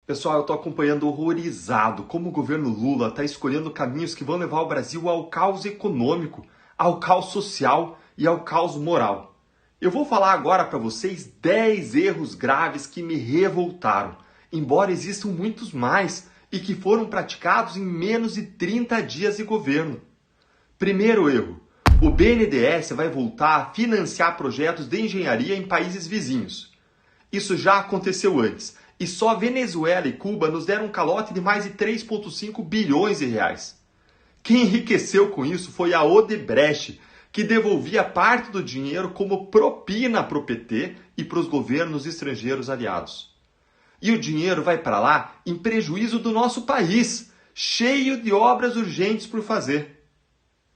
Pessoal, eu estou acompanhando horrorizado como o governo Lula está escolhendo caminhos que vão levar o Brasil ao caos econômico, ao caos social e ao caos moral. Eu vou falar agora para vocês 10 erros graves que me revoltaram, embora existam muitos mais e que foram praticados em menos de 30 dias de governo. Primeiro erro: o BNDES vai voltar a financiar projetos de engenharia em países vizinhos. Isso já aconteceu antes. E só Venezuela e Cuba nos deram um calote de mais de 3,5 bilhões de reais. Quem enriqueceu com isso foi a Odebrecht, que devolvia parte do dinheiro como propina para o PT e para os governos estrangeiros aliados. E o dinheiro vai para lá em prejuízo do nosso país, cheio de obras urgentes por fazer.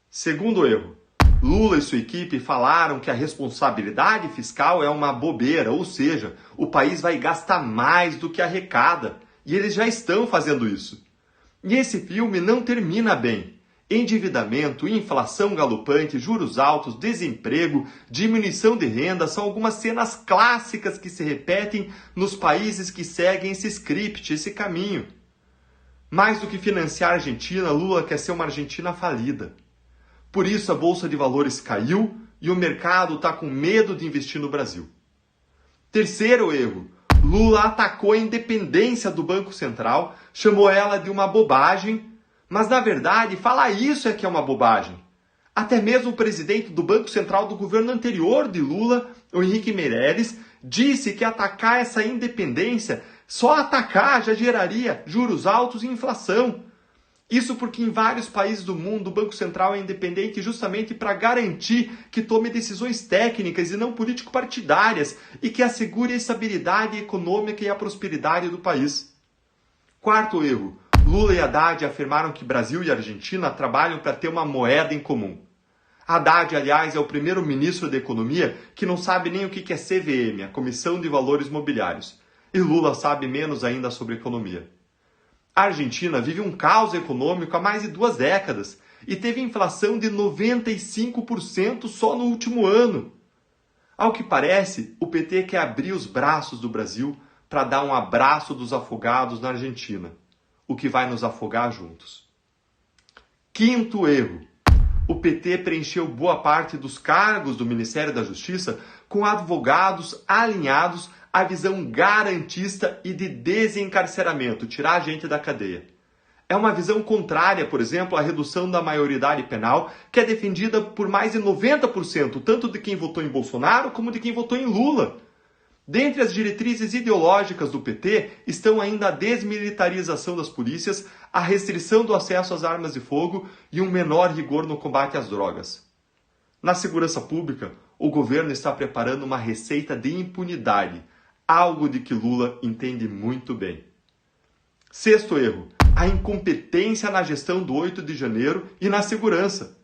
Segundo erro: Lula e sua equipe falaram que a responsabilidade fiscal é uma bobeira, ou seja, o país vai gastar mais do que arrecada. E eles já estão fazendo isso. E esse filme não termina bem. Endividamento, inflação galopante, juros altos, desemprego, diminuição de renda são algumas cenas clássicas que se repetem nos países que seguem esse script, esse caminho. Mais do que financiar a Argentina, Lula quer ser uma Argentina falida. Por isso a Bolsa de Valores caiu e o mercado está com medo de investir no Brasil. Terceiro erro: Lula atacou a independência do Banco Central, chamou ela de uma bobagem, mas na verdade falar isso é que é uma bobagem. Até mesmo o presidente do Banco Central do governo anterior de Lula, o Henrique Meirelles, disse que atacar essa independência, só atacar já geraria juros altos e inflação. Isso porque em vários países do mundo o Banco Central é independente justamente para garantir que tome decisões técnicas e não político-partidárias e que assegure a estabilidade econômica e a prosperidade do país. Quarto erro: Lula e Haddad afirmaram que Brasil e Argentina trabalham para ter uma moeda em comum. Haddad, aliás, é o primeiro-ministro da Economia que não sabe nem o que é CVM, a Comissão de Valores Mobiliários. E Lula sabe menos ainda sobre economia. A Argentina vive um caos econômico há mais de 2 décadas e teve inflação de 95% só no último ano. Ao que parece, o PT quer abrir os braços do Brasil para dar um abraço dos afogados na Argentina, o que vai nos afogar juntos. Quinto erro: o PT preencheu boa parte dos cargos do Ministério da Justiça com advogados alinhados à visão garantista e de desencarceramento, tirar a gente da cadeia. É uma visão contrária, por exemplo, à redução da maioridade penal, que é defendida por mais de 90%, tanto de quem votou em Bolsonaro como de quem votou em Lula. Dentre as diretrizes ideológicas do PT estão ainda a desmilitarização das polícias, a restrição do acesso às armas de fogo e um menor rigor no combate às drogas. Na segurança pública, o governo está preparando uma receita de impunidade, algo de que Lula entende muito bem. Sexto erro: a incompetência na gestão do 8 de janeiro e na segurança.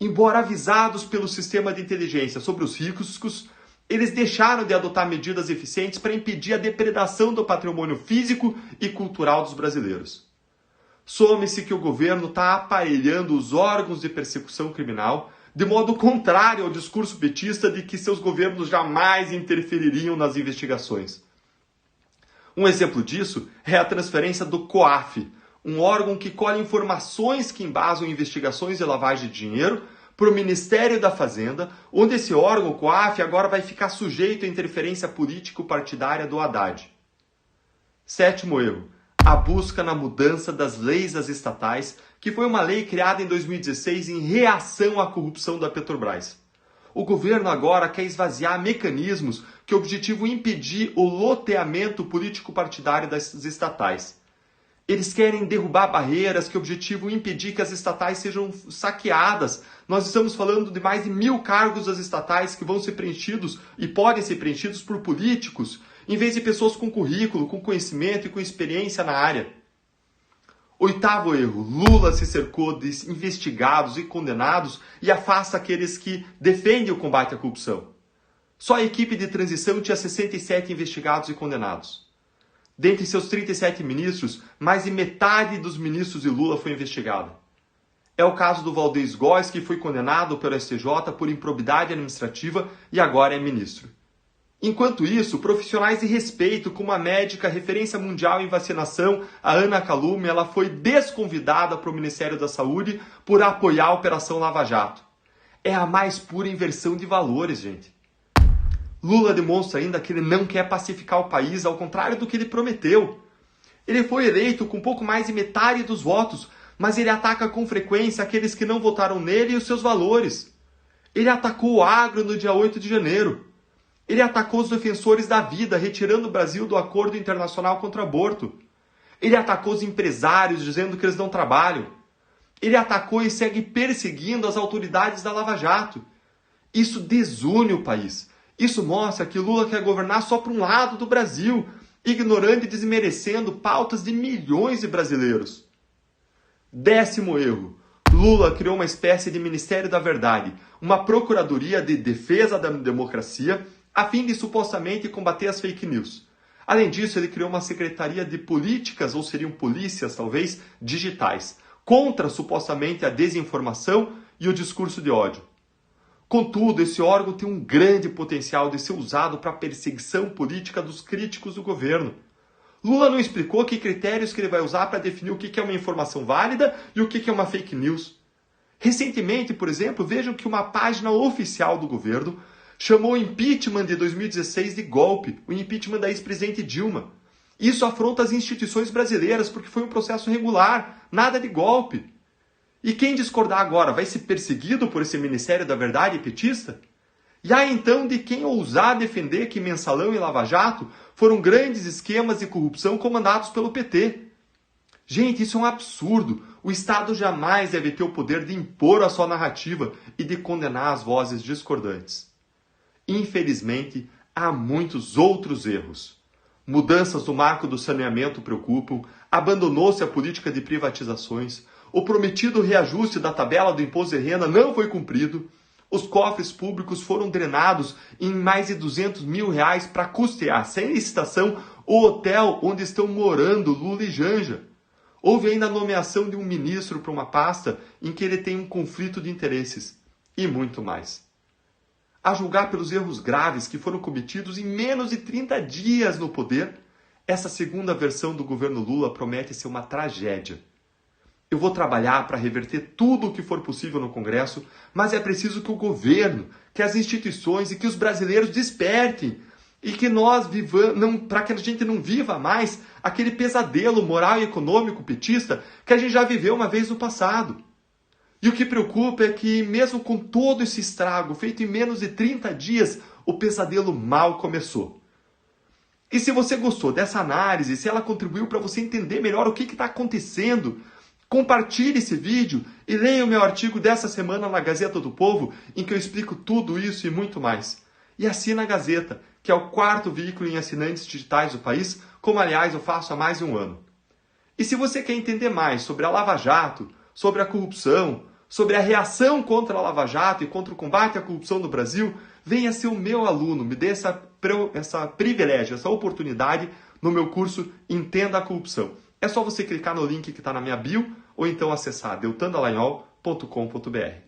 Embora avisados pelo sistema de inteligência sobre os riscos, eles deixaram de adotar medidas eficientes para impedir a depredação do patrimônio físico e cultural dos brasileiros. Some-se que o governo está aparelhando os órgãos de persecução criminal, de modo contrário ao discurso petista de que seus governos jamais interfeririam nas investigações. Um exemplo disso é a transferência do COAF, um órgão que colhe informações que embasam investigações de lavagem de dinheiro, para o Ministério da Fazenda, onde esse órgão, o COAF, agora vai ficar sujeito à interferência político-partidária do Haddad. Sétimo erro: a busca na mudança das leis das estatais, que foi uma lei criada em 2016 em reação à corrupção da Petrobras. O governo agora quer esvaziar mecanismos que objetivam impedir o loteamento político-partidário das estatais. Eles querem derrubar barreiras que objetivam impedir que as estatais sejam saqueadas. Nós estamos falando de mais de 1.000 cargos das estatais que vão ser preenchidos e podem ser preenchidos por políticos, em vez de pessoas com currículo, com conhecimento e com experiência na área. Oitavo erro: Lula se cercou de investigados e condenados e afasta aqueles que defendem o combate à corrupção. Só a equipe de transição tinha 67 investigados e condenados. Dentre seus 37 ministros, mais de metade dos ministros de Lula foi investigada. É o caso do Valdez Góes, que foi condenado pelo STJ por improbidade administrativa e agora é ministro. Enquanto isso, profissionais de respeito, como a médica referência mundial em vacinação, a Ana Calume, ela foi desconvidada para o Ministério da Saúde por apoiar a Operação Lava Jato. É a mais pura inversão de valores, gente. Lula demonstra ainda que ele não quer pacificar o país, ao contrário do que ele prometeu. Ele foi eleito com pouco mais de metade dos votos, mas ele ataca com frequência aqueles que não votaram nele e os seus valores. Ele atacou o agro no dia 8 de janeiro. Ele atacou os defensores da vida, retirando o Brasil do acordo internacional contra o aborto. Ele atacou os empresários, dizendo que eles não trabalham. Ele atacou e segue perseguindo as autoridades da Lava Jato. Isso desune o país. Isso mostra que Lula quer governar só para um lado do Brasil, ignorando e desmerecendo pautas de milhões de brasileiros. 10º erro. Lula criou uma espécie de Ministério da Verdade, uma procuradoria de defesa da democracia, a fim de supostamente combater as fake news. Além disso, ele criou uma secretaria de políticas, ou seriam polícias talvez, digitais, contra supostamente a desinformação e o discurso de ódio. Contudo, esse órgão tem um grande potencial de ser usado para a perseguição política dos críticos do governo. Lula não explicou que critérios que ele vai usar para definir o que é uma informação válida e o que é uma fake news. Recentemente, por exemplo, vejam que uma página oficial do governo chamou o impeachment de 2016 de golpe, o impeachment da ex-presidente Dilma. Isso afronta as instituições brasileiras porque foi um processo regular, nada de golpe. E quem discordar agora vai ser perseguido por esse Ministério da Verdade petista? E há então de quem ousar defender que Mensalão e Lava Jato foram grandes esquemas de corrupção comandados pelo PT. Gente, isso é um absurdo. O Estado jamais deve ter o poder de impor a sua narrativa e de condenar as vozes discordantes. Infelizmente, há muitos outros erros. Mudanças no marco do saneamento preocupam, abandonou-se a política de privatizações, o prometido reajuste da tabela do imposto de renda não foi cumprido, os cofres públicos foram drenados em mais de R$200 mil para custear, sem licitação, o hotel onde estão morando Lula e Janja. Houve ainda a nomeação de um ministro para uma pasta em que ele tem um conflito de interesses. E muito mais. A julgar pelos erros graves que foram cometidos em menos de 30 dias no poder, essa segunda versão do governo Lula promete ser uma tragédia. Eu vou trabalhar para reverter tudo o que for possível no Congresso, mas é preciso que o governo, que as instituições e que os brasileiros despertem e que nós vivamos, para que a gente não viva mais aquele pesadelo moral e econômico petista que a gente já viveu uma vez no passado. E o que preocupa é que, mesmo com todo esse estrago feito em menos de 30 dias, o pesadelo mal começou. E se você gostou dessa análise, se ela contribuiu para você entender melhor o que está acontecendo, compartilhe esse vídeo e leia o meu artigo dessa semana na Gazeta do Povo, em que eu explico tudo isso e muito mais. E assina a Gazeta, que é o 4º veículo em assinantes digitais do país, como aliás eu faço há mais de um ano. E se você quer entender mais sobre a Lava Jato, sobre a corrupção, sobre a reação contra a Lava Jato e contra o combate à corrupção no Brasil, venha ser o meu aluno, me dê essa privilégio, essa oportunidade no meu curso Entenda a Corrupção. É só você clicar no link que está na minha bio ou então acessar deltandallagnol.com.br.